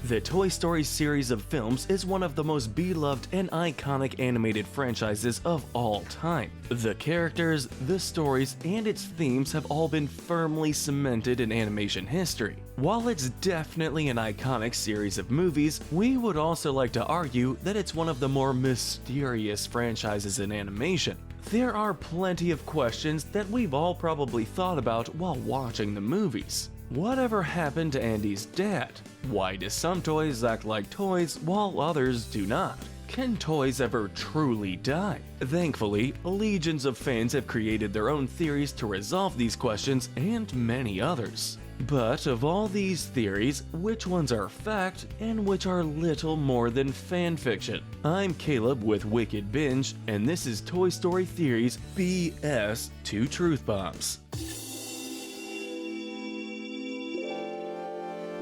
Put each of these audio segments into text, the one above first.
The Toy Story series of films is one of the most beloved and iconic animated franchises of all time. The characters, the stories, and its themes have all been firmly cemented in animation history. While it's definitely an iconic series of movies, we would also like to argue that it's one of the more mysterious franchises in animation. There are plenty of questions that we've all probably thought about while watching the movies. Whatever happened to Andy's dad? Why do some toys act like toys while others do not? Can toys ever truly die? Thankfully, legions of fans have created their own theories to resolve these questions and many others. But of all these theories, which ones are fact and which are little more than fanfiction? I'm Caleb with Wicked Binge, and this is Toy Story Theories BS 2 Truth Bombs.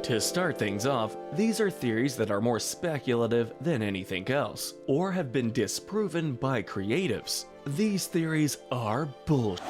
To start things off, these are theories that are more speculative than anything else, or have been disproven by creatives. These theories are bullshit.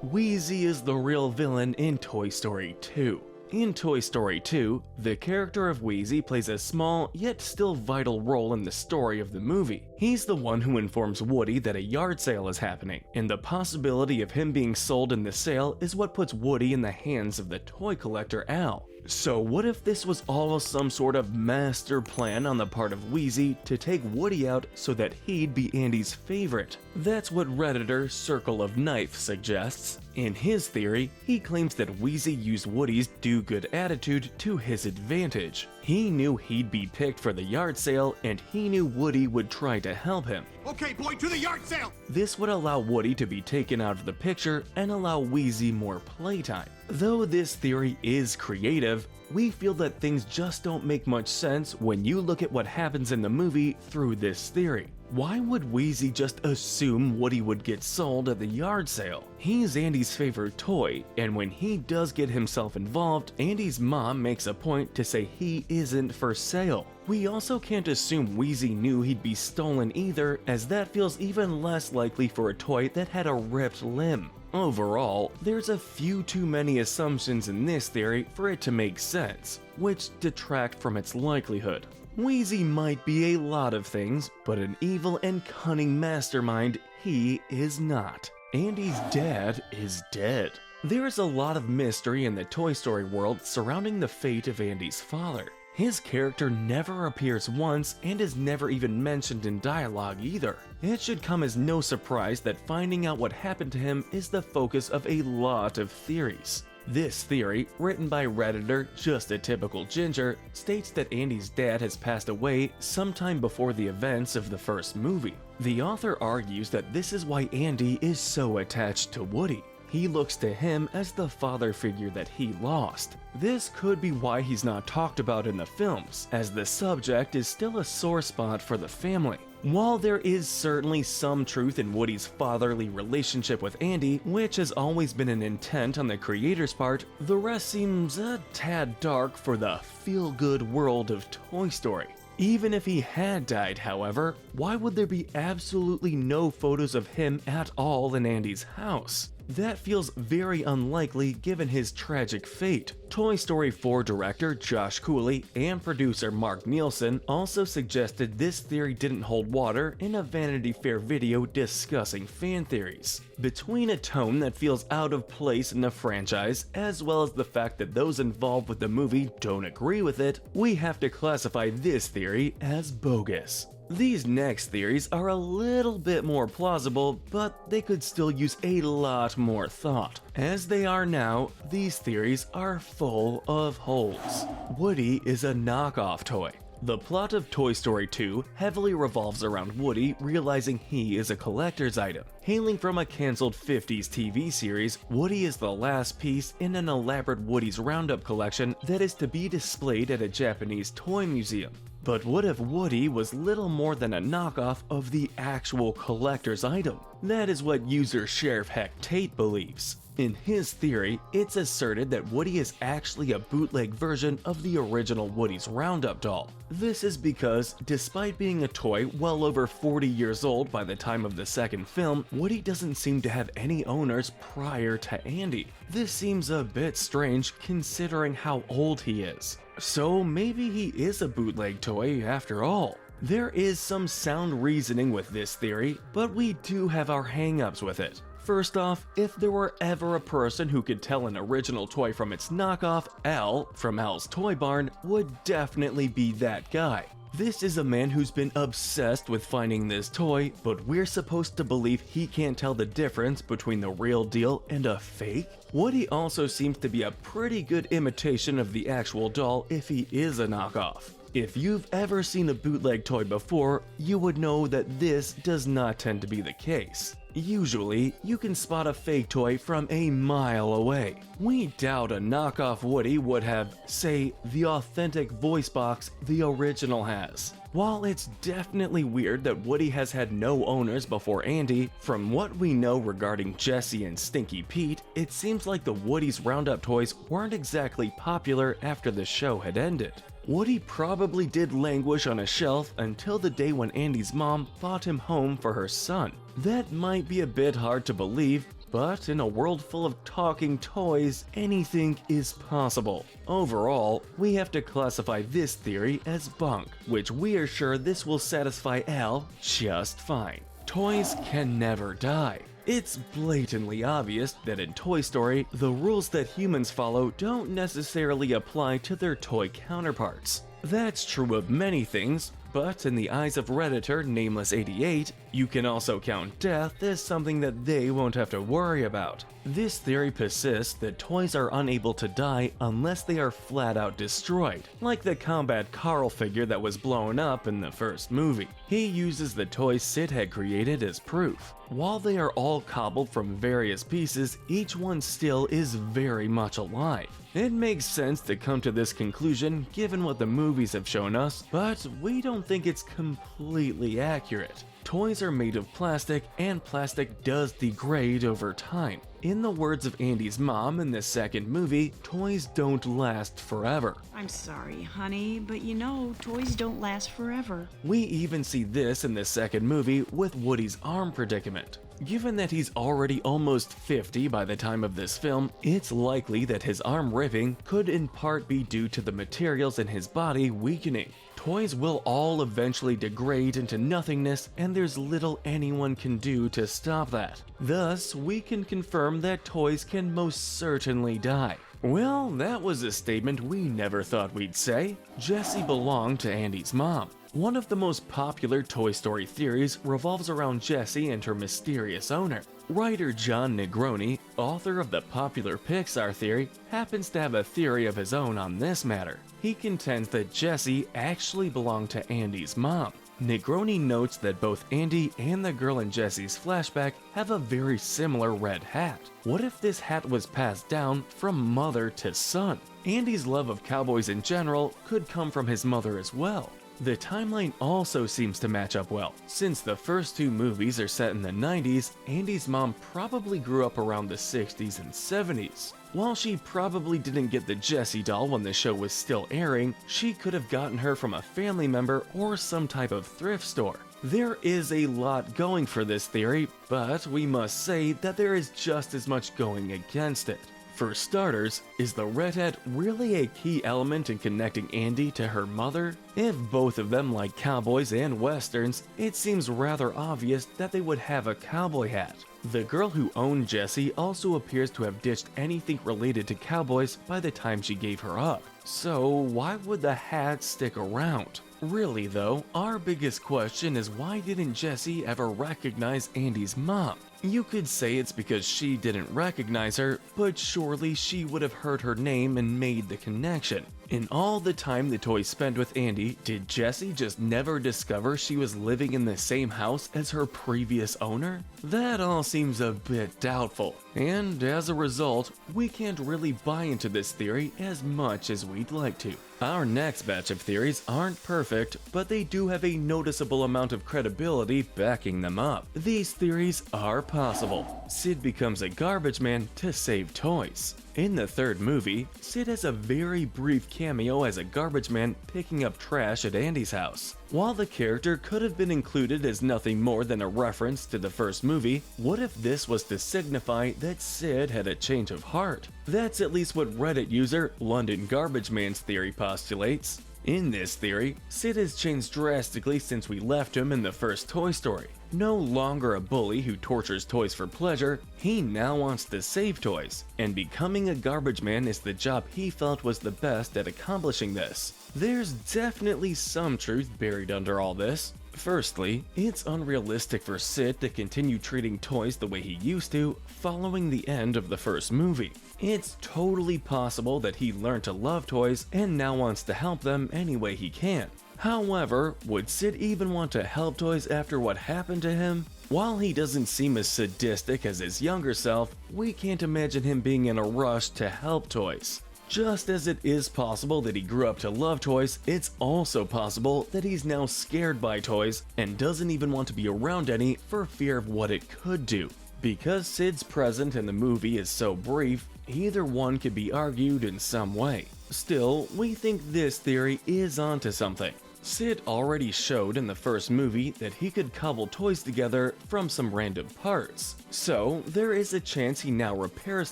WEEZY is the real villain in Toy Story 2. In Toy Story 2, the character of WEEZY plays a small yet still vital role in the story of the movie. He's the one who informs Woody that a yard sale is happening, and the possibility of him being sold in the sale is what puts Woody in the hands of the toy collector Al. So what if this was all some sort of master plan on the part of WEEZY to take Woody out so that he'd be Andy's favorite? That's what Redditor Circle of Knife suggests. In his theory, he claims that WEEZY used Woody's do-good attitude to his advantage. He knew he'd be picked for the yard sale, and he knew Woody would try to help him. Okay, boy, to the yard sale! This would allow Woody to be taken out of the picture and allow WEEZY more playtime. Though this theory is creative, we feel that things just don't make much sense when you look at what happens in the movie through this theory. Why would WEEZY just assume Woody would get sold at the yard sale? He's Andy's favorite toy, and when he does get himself involved, Andy's mom makes a point to say he isn't for sale. We also can't assume WEEZY knew he'd be stolen either, as that feels even less likely for a toy that had a ripped limb. Overall, there's a few too many assumptions in this theory for it to make sense, which detract from its likelihood. WEEZY might be a lot of things, but an evil and cunning mastermind he is not. Andy's dad is dead. There is a lot of mystery in the Toy Story world surrounding the fate of Andy's father. His character never appears once and is never even mentioned in dialogue either. It should come as no surprise that finding out what happened to him is the focus of a lot of theories. This theory, written by Redditor Just a Typical Ginger, states that Andy's dad has passed away sometime before the events of the first movie. The author argues that this is why Andy is so attached to Woody. He looks to him as the father figure that he lost. This could be why he's not talked about in the films, as the subject is still a sore spot for the family. While there is certainly some truth in Woody's fatherly relationship with Andy, which has always been an intent on the creator's part, the rest seems a tad dark for the feel-good world of Toy Story. Even if he had died, however, why would there be absolutely no photos of him at all in Andy's house? That feels very unlikely given his tragic fate. Toy Story 4 director Josh Cooley and producer Mark Nielsen also suggested this theory didn't hold water in a Vanity Fair video discussing fan theories. Between a tone that feels out of place in the franchise, as well as the fact that those involved with the movie don't agree with it, we have to classify this theory as bogus. These next theories are a little bit more plausible, but they could still use a lot more thought. As they are now, these theories are full of holes. Woody is a knockoff toy. The plot of Toy Story 2 heavily revolves around Woody realizing he is a collector's item. Hailing from a cancelled 50s TV series, Woody is the last piece in an elaborate Woody's Roundup collection that is to be displayed at a Japanese toy museum. But what if Woody was little more than a knockoff of the actual collector's item? That is what user Sheriff Heck Tate believes. In his theory, it's asserted that Woody is actually a bootleg version of the original Woody's Roundup doll. This is because, despite being a toy well over 40 years old by the time of the second film, Woody doesn't seem to have any owners prior to Andy. This seems a bit strange considering how old he is. So maybe he is a bootleg toy after all. There is some sound reasoning with this theory, but we do have our hang-ups with it. First off, if there were ever a person who could tell an original toy from its knockoff, Al, from Al's Toy Barn, would definitely be that guy. This is a man who's been obsessed with finding this toy, but we're supposed to believe he can't tell the difference between the real deal and a fake? Woody also seems to be a pretty good imitation of the actual doll if he is a knockoff. If you've ever seen a bootleg toy before, you would know that this does not tend to be the case. Usually, you can spot a fake toy from a mile away. We doubt a knockoff Woody would have, say, the authentic voice box the original has. While it's definitely weird that Woody has had no owners before Andy, from what we know regarding Jessie and Stinky Pete, it seems like the Woody's Roundup toys weren't exactly popular after the show had ended. Woody probably did languish on a shelf until the day when Andy's mom brought him home for her son. That might be a bit hard to believe, but in a world full of talking toys, anything is possible. Overall, we have to classify this theory as bunk, which we are sure this will satisfy Al just fine. Toys can never die. It's blatantly obvious that in Toy Story, the rules that humans follow don't necessarily apply to their toy counterparts. That's true of many things, but in the eyes of Redditor Nameless88, you can also count death as something that they won't have to worry about. This theory persists that toys are unable to die unless they are flat out destroyed, like the Combat Carl figure that was blown up in the first movie. He uses the toy Sid had created as proof. While they are all cobbled from various pieces, each one still is very much alive. It makes sense to come to this conclusion given what the movies have shown us, but we don't think it's completely accurate. Toys are made of plastic, and plastic does degrade over time. In the words of Andy's mom in the second movie, toys don't last forever. I'm sorry, honey, but you know, toys don't last forever. We even see this in the second movie with Woody's arm predicament. Given that he's already almost 50 by the time of this film, it's likely that his arm ripping could in part be due to the materials in his body weakening. Toys will all eventually degrade into nothingness, and there's little anyone can do to stop that. Thus, we can confirm that toys can most certainly die. Well, that was a statement we never thought we'd say. Jessie belonged to Andy's mom. One of the most popular Toy Story theories revolves around Jessie and her mysterious owner. Writer John Negroni, author of the popular Pixar theory, happens to have a theory of his own on this matter. He contends that Jessie actually belonged to Andy's mom. Negroni notes that both Andy and the girl in Jessie's flashback have a very similar red hat. What if this hat was passed down from mother to son? Andy's love of cowboys in general could come from his mother as well. The timeline also seems to match up well. Since the first two movies are set in the 90s, Andy's mom probably grew up around the 60s and 70s. While she probably didn't get the Jessie doll when the show was still airing, she could have gotten her from a family member or some type of thrift store. There is a lot going for this theory, but we must say that there is just as much going against it. For starters, is the red hat really a key element in connecting Andy to her mother? If both of them like cowboys and westerns, it seems rather obvious that they would have a cowboy hat. The girl who owned Jessie also appears to have ditched anything related to cowboys by the time she gave her up. So why would the hat stick around? Really though, our biggest question is why didn't Jessie ever recognize Andy's mom? You could say it's because she didn't recognize her, but surely she would have heard her name and made the connection. In all the time the toy spent with Andy, did Jessie just never discover she was living in the same house as her previous owner? That all seems a bit doubtful, and as a result, we can't really buy into this theory as much as we'd like to. Our next batch of theories aren't perfect, but they do have a noticeable amount of credibility backing them up. These theories are possible. Sid becomes a garbage man to save toys. In the third movie, Sid has a very brief cameo as a garbage man picking up trash at Andy's house. While the character could have been included as nothing more than a reference to the first movie, what if this was to signify that Sid had a change of heart? That's at least what Reddit user London Garbage Man's theory postulates. In this theory, Sid has changed drastically since we left him in the first Toy Story. No longer a bully who tortures toys for pleasure, he now wants to save toys, and becoming a garbage man is the job he felt was the best at accomplishing this. There's definitely some truth buried under all this. Firstly, it's unrealistic for Sid to continue treating toys the way he used to following the end of the first movie. It's totally possible that he learned to love toys and now wants to help them any way he can. However, would Sid even want to help toys after what happened to him? While he doesn't seem as sadistic as his younger self, we can't imagine him being in a rush to help toys. Just as it is possible that he grew up to love toys, it's also possible that he's now scared by toys and doesn't even want to be around any for fear of what it could do. Because Sid's presence in the movie is so brief, either one could be argued in some way. Still, we think this theory is onto something. Sid already showed in the first movie that he could cobble toys together from some random parts, so there is a chance he now repairs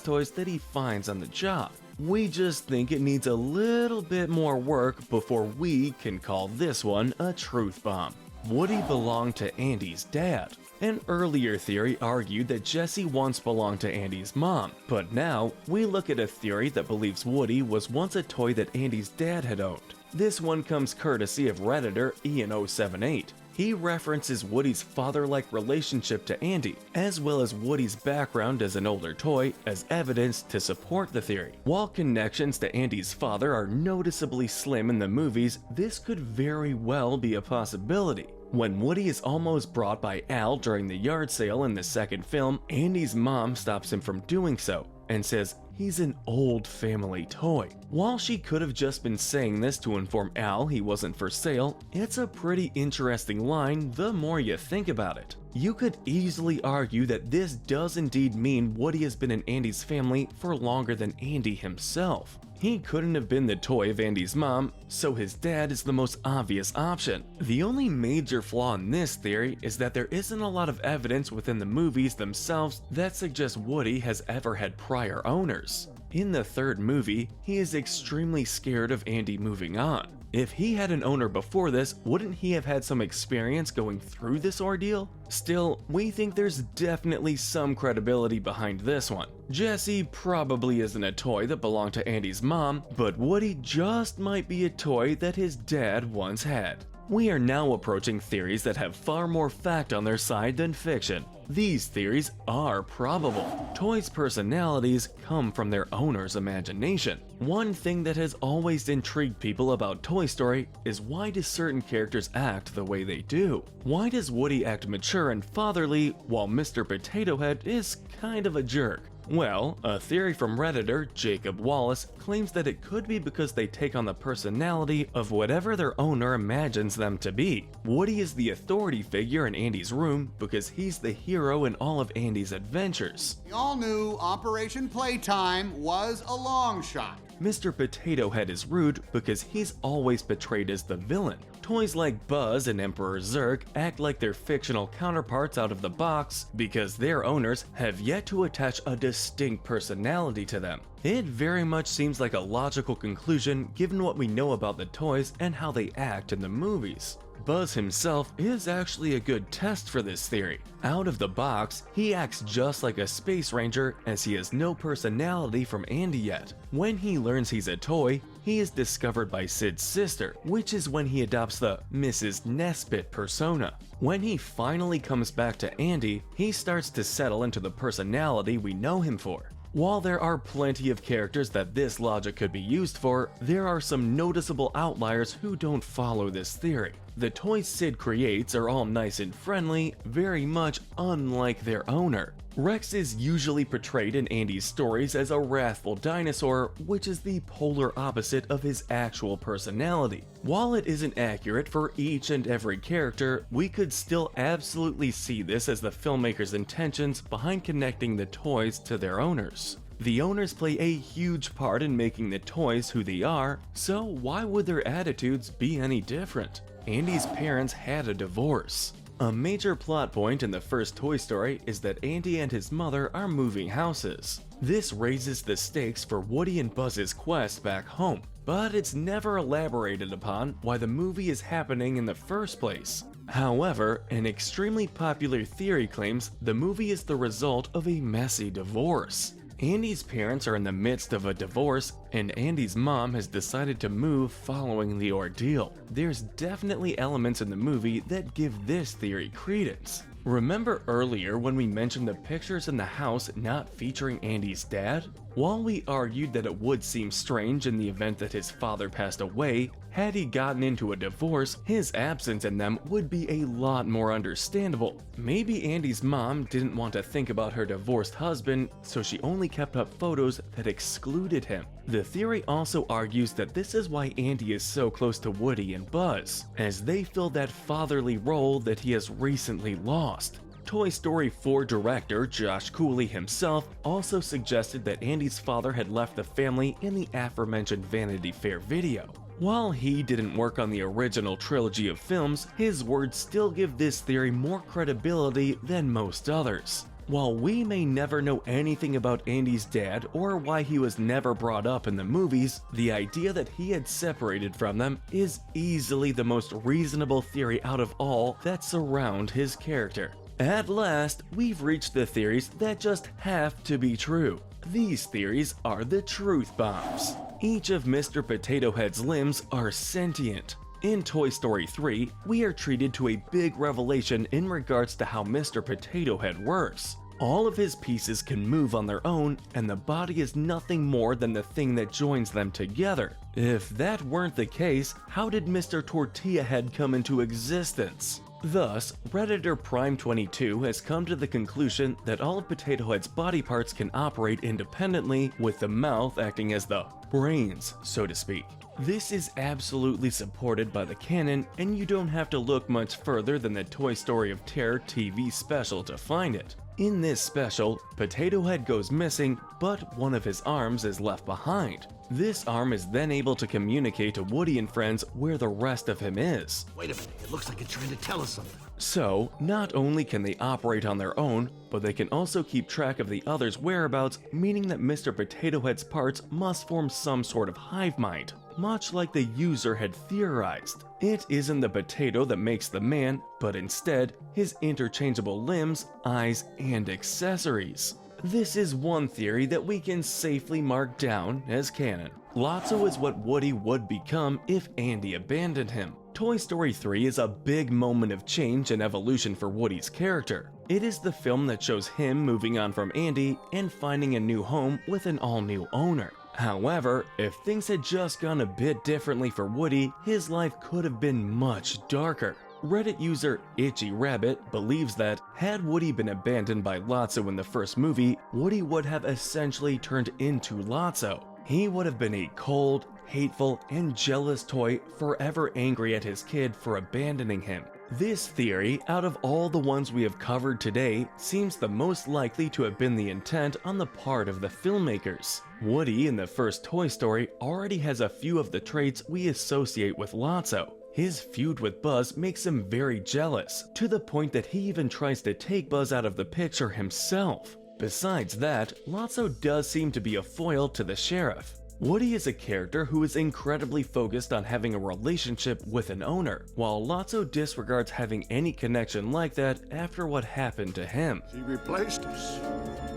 toys that he finds on the job. We just think it needs a little bit more work before we can call this one a truth bomb. Woody belonged to Andy's dad. An earlier theory argued that Jessie once belonged to Andy's mom, but now we look at a theory that believes Woody was once a toy that Andy's dad had owned. This one comes courtesy of Redditor Ian078. He references Woody's father-like relationship to Andy, as well as Woody's background as an older toy, as evidence to support the theory. While connections to Andy's father are noticeably slim in the movies, this could very well be a possibility. When Woody is almost brought by Al during the yard sale in the second film, Andy's mom stops him from doing so and says he's an old family toy. While she could have just been saying this to inform Al he wasn't for sale, it's a pretty interesting line the more you think about it. You could easily argue that this does indeed mean Woody has been in Andy's family for longer than Andy himself. He couldn't have been the toy of Andy's mom, so his dad is the most obvious option. The only major flaw in this theory is that there isn't a lot of evidence within the movies themselves that suggests Woody has ever had prior owners. In the third movie, he is extremely scared of Andy moving on. If he had an owner before this, wouldn't he have had some experience going through this ordeal? Still, we think there's definitely some credibility behind this one. Jessie probably isn't a toy that belonged to Andy's mom, but Woody just might be a toy that his dad once had. We are now approaching theories that have far more fact on their side than fiction. These theories are probable. Toys' personalities come from their owner's imagination. One thing that has always intrigued people about Toy Story is why do certain characters act the way they do? Why does Woody act mature and fatherly while Mr. Potato Head is kind of a jerk? Well, a theory from Redditor Jacob Wallace claims that it could be because they take on the personality of whatever their owner imagines them to be. Woody is the authority figure in Andy's room because he's the hero in all of Andy's adventures. We all knew Operation Playtime was a long shot. Mr. Potato Head is rude because he's always portrayed as the villain. Toys like Buzz and Emperor Zurg act like their fictional counterparts out of the box because their owners have yet to attach a distinct personality to them. It very much seems like a logical conclusion given what we know about the toys and how they act in the movies. Buzz himself is actually a good test for this theory. Out of the box, he acts just like a space ranger as he has no personality from Andy yet. When he learns he's a toy, he is discovered by Sid's sister, which is when he adopts the Mrs. Nesbit persona. When he finally comes back to Andy, he starts to settle into the personality we know him for. While there are plenty of characters that this logic could be used for, there are some noticeable outliers who don't follow this theory. The toys Sid creates are all nice and friendly, very much unlike their owner. Rex is usually portrayed in Andy's stories as a wrathful dinosaur, which is the polar opposite of his actual personality. While it isn't accurate for each and every character, we could still absolutely see this as the filmmaker's intentions behind connecting the toys to their owners. The owners play a huge part in making the toys who they are, so why would their attitudes be any different? Andy's parents had a divorce. A major plot point in the first Toy Story is that Andy and his mother are moving houses. This raises the stakes for Woody and Buzz's quest back home, but it's never elaborated upon why the movie is happening in the first place. However, an extremely popular theory claims the movie is the result of a messy divorce. Andy's parents are in the midst of a divorce, and Andy's mom has decided to move following the ordeal. There's definitely elements in the movie that give this theory credence. Remember earlier when we mentioned the pictures in the house not featuring Andy's dad? While we argued that it would seem strange in the event that his father passed away, had he gotten into a divorce, his absence in them would be a lot more understandable. Maybe Andy's mom didn't want to think about her divorced husband, so she only kept up photos that excluded him. The theory also argues that this is why Andy is so close to Woody and Buzz, as they fill that fatherly role that he has recently lost. Toy Story 4 director Josh Cooley himself also suggested that Andy's father had left the family in the aforementioned Vanity Fair video. While he didn't work on the original trilogy of films, his words still give this theory more credibility than most others. While we may never know anything about Andy's dad or why he was never brought up in the movies, the idea that he had separated from them is easily the most reasonable theory out of all that surround his character. At last, we've reached the theories that just have to be true. These theories are the truth bombs. Each of Mr. Potato Head's limbs are sentient. In Toy Story 3, we are treated to a big revelation in regards to how Mr. Potato Head works. All of his pieces can move on their own, and the body is nothing more than the thing that joins them together. If that weren't the case, how did Mr. Tortilla Head come into existence? Thus, Redditor Prime 22 has come to the conclusion that all of Potato Head's body parts can operate independently, with the mouth acting as the brains, so to speak. This is absolutely supported by the canon, and you don't have to look much further than the Toy Story of Terror TV special to find it. In this special, Potato Head goes missing, but one of his arms is left behind. This arm is then able to communicate to Woody and friends where the rest of him is. Wait a minute, it looks like it's trying to tell us something. So, not only can they operate on their own, but they can also keep track of the others' whereabouts, meaning that Mr. Potato Head's parts must form some sort of hive mind, much like the user had theorized. It isn't the potato that makes the man, but instead, his interchangeable limbs, eyes, and accessories. This is one theory that we can safely mark down as canon. LOTSO is what Woody would become if Andy abandoned him. Toy Story 3 is a big moment of change and evolution for Woody's character. It is the film that shows him moving on from Andy and finding a new home with an all-new owner. However, if things had just gone a bit differently for Woody, his life could have been much darker. Reddit user Itchy Rabbit believes that, had Woody been abandoned by LOTSO in the first movie, Woody would have essentially turned into LOTSO. He would have been a cold, hateful, and jealous toy forever angry at his kid for abandoning him. This theory, out of all the ones we have covered today, seems the most likely to have been the intent on the part of the filmmakers. Woody in the first Toy Story already has a few of the traits we associate with LOTSO. His feud with Buzz makes him very jealous, to the point that he even tries to take Buzz out of the picture himself. Besides that, LOTSO does seem to be a foil to the sheriff. Woody is a character who is incredibly focused on having a relationship with an owner, while LOTSO disregards having any connection like that after what happened to him. She replaced us.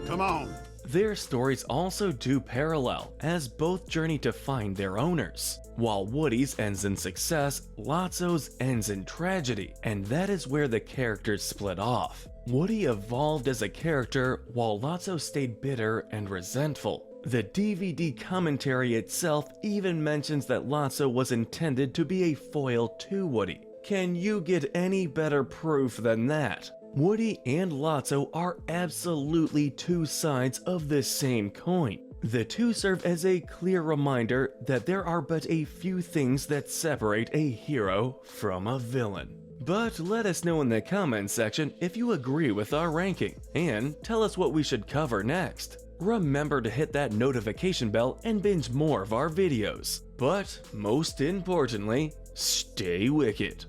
Come on. Their stories also do parallel, as both journey to find their owners. While Woody's ends in success, LOTSO's ends in tragedy, and that is where the characters split off. Woody evolved as a character, while LOTSO stayed bitter and resentful. The DVD commentary itself even mentions that LOTSO was intended to be a foil to Woody. Can you get any better proof than that? Woody and Lotso are absolutely two sides of the same coin. The two serve as a clear reminder that there are but a few things that separate a hero from a villain. But let us know in the comments section if you agree with our ranking, and tell us what we should cover next. Remember to hit that notification bell and binge more of our videos. But most importantly, stay wicked.